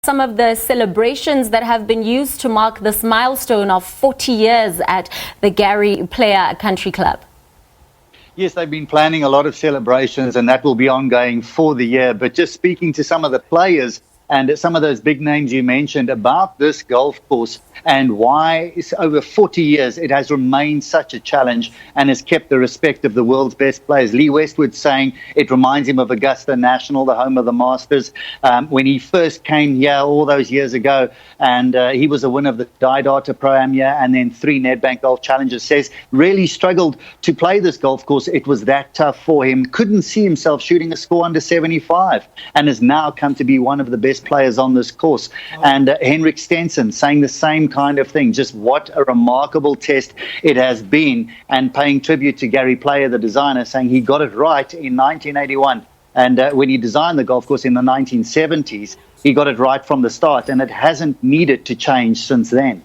some of the celebrations that have been used to mark this milestone of 40 years at the Gary Player Country Club? Yes, they've been planning a lot of celebrations, and that will be ongoing for the year. But just speaking to some of the players and some of those big names you mentioned about this golf course and why it's over 40 years it has remained such a challenge and has kept the respect of the world's best players. Lee Westwood saying it reminds him of Augusta National, the home of the Masters, when he first came here all those years ago, and he was a winner of the Didata Pro-Am here and then 3 Nedbank Golf Challenges. Says really struggled to play this golf course. It was that tough for him. Couldn't see himself shooting a score under 75 and has now come to be one of the best players on this course. And Henrik Stenson saying the same kind of thing. Just what a remarkable test it has been, and paying tribute to Gary Player, the designer, saying he got it right in 1981. And when he designed the golf course in the 1970s, he got it right from the start, and it hasn't needed to change since then.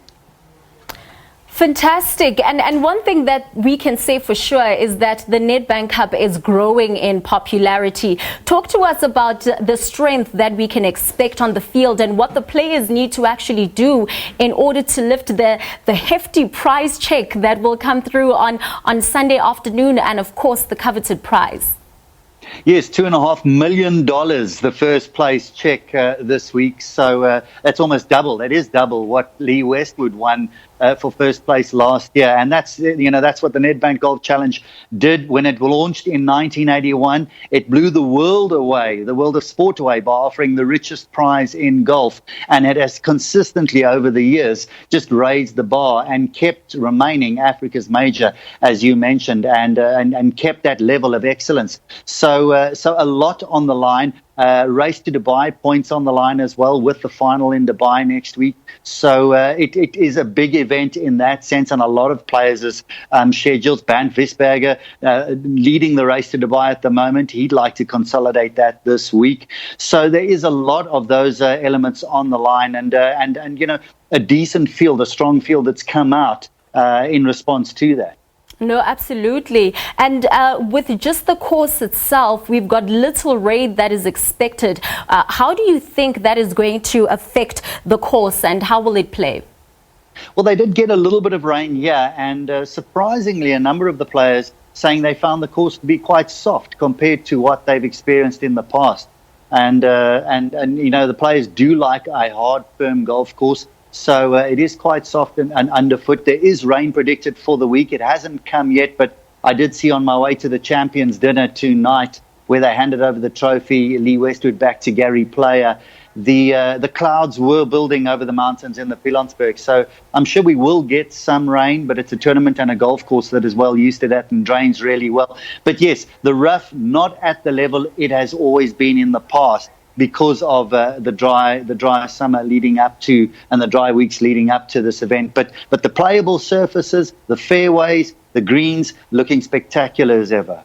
Fantastic. And one thing that we can say for sure is that the Nedbank Cup is growing in popularity. Talk to us about the strength that we can expect on the field and what the players need to actually do in order to lift the hefty prize check that will come through on Sunday afternoon, and of course the coveted prize. Yes, $2.5 million, the first place check this week. So that's almost double. That is double what Lee Westwood won for first place last year. And that's, that's what the Nedbank Golf Challenge did when it launched in 1981. It blew the world away, the world of sport away, by offering the richest prize in golf. And it has consistently over the years just raised the bar and kept remaining Africa's major, as you mentioned, and kept that level of excellence. So a lot on the line. Race to Dubai, points on the line as well, with the final in Dubai next week. So it is a big event in that sense, and a lot of players' schedules. Bernd Wiesberger leading the race to Dubai at the moment. He'd like to consolidate that this week. So there is a lot of those elements on the line, and a decent field, a strong field that's come out in response to that. No, absolutely. And with just the course itself, we've got little rain that is expected. How do you think that is going to affect the course, and how will it play? Well, they did get a little bit of rain here, and surprisingly, a number of the players saying they found the course to be quite soft compared to what they've experienced in the past. And the players do like a hard, firm golf course. So it is quite soft and underfoot. There is rain predicted for the week. It hasn't come yet, but I did see on my way to the Champions dinner tonight, where they handed over the trophy, Lee Westwood, back to Gary Player. The clouds were building over the mountains in the Pilansberg. So I'm sure we will get some rain, but it's a tournament and a golf course that is well used to that and drains really well. But yes, the rough, not at the level it has always been in the past, because of the dry summer leading up to, and the dry weeks leading up to this event. But the playable surfaces, the fairways, the greens, looking spectacular as ever.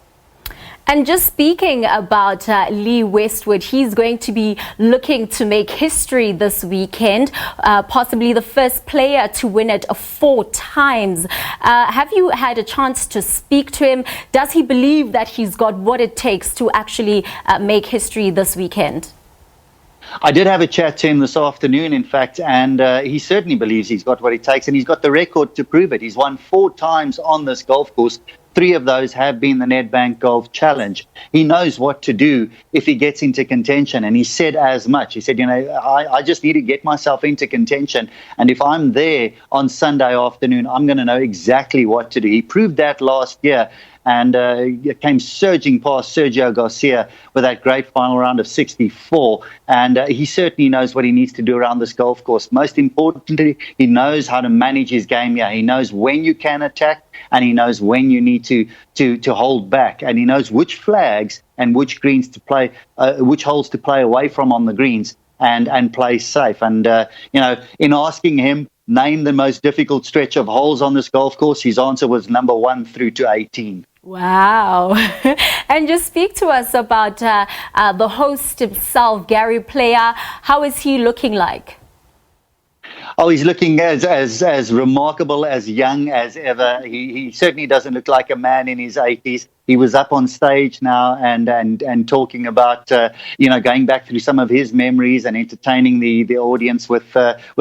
And just speaking about Lee Westwood, he's going to be looking to make history this weekend, possibly the first player to win it 4 times. Have you had a chance to speak to him? Does he believe that he's got what it takes to actually make history this weekend? I did have a chat to him this afternoon, in fact, and he certainly believes he's got what it takes, and he's got the record to prove it. He's won 4 times on this golf course. 3 of those have been the Nedbank Golf Challenge. He knows what to do if he gets into contention, and he said as much. He said, I just need to get myself into contention, and if I'm there on Sunday afternoon, I'm going to know exactly what to do. He proved that last year, and came surging past Sergio Garcia with that great final round of 64. And he certainly knows what he needs to do around this golf course. Most importantly, he knows how to manage his game here. He knows when you can attack, and he knows when you need to hold back. And he knows which flags and which greens to play, which holes to play away from on the greens, and play safe. And, in asking him, name the most difficult stretch of holes on this golf course, his answer was number 1 through to 18. Wow. And just speak to us about the host himself, Gary Player. How is he looking like? Oh, he's looking as remarkable, as young as ever. He certainly doesn't look like a man in his 80s. he was up on stage now and talking about going back through some of his memories and entertaining the audience with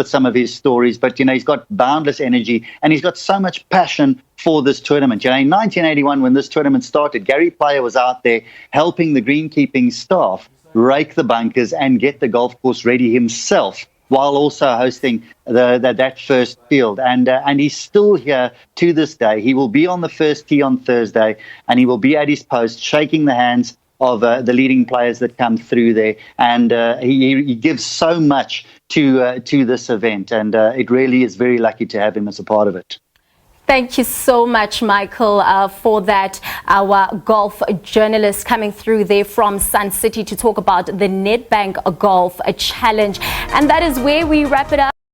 some of his stories. But he's got boundless energy, and he's got so much passion for this tournament. In 1981, when this tournament started, Gary Player was out there helping the greenkeeping staff rake the bunkers and get the golf course ready himself, while also hosting that first field. And he's still here to this day. He will be on the first tee on Thursday, and he will be at his post shaking the hands of the leading players that come through there. And he gives so much to this event, and it really is very lucky to have him as a part of it. Thank you so much, Michael, for that. Our golf journalist coming through there from Sun City to talk about the Nedbank Golf Challenge. And that is where we wrap it up.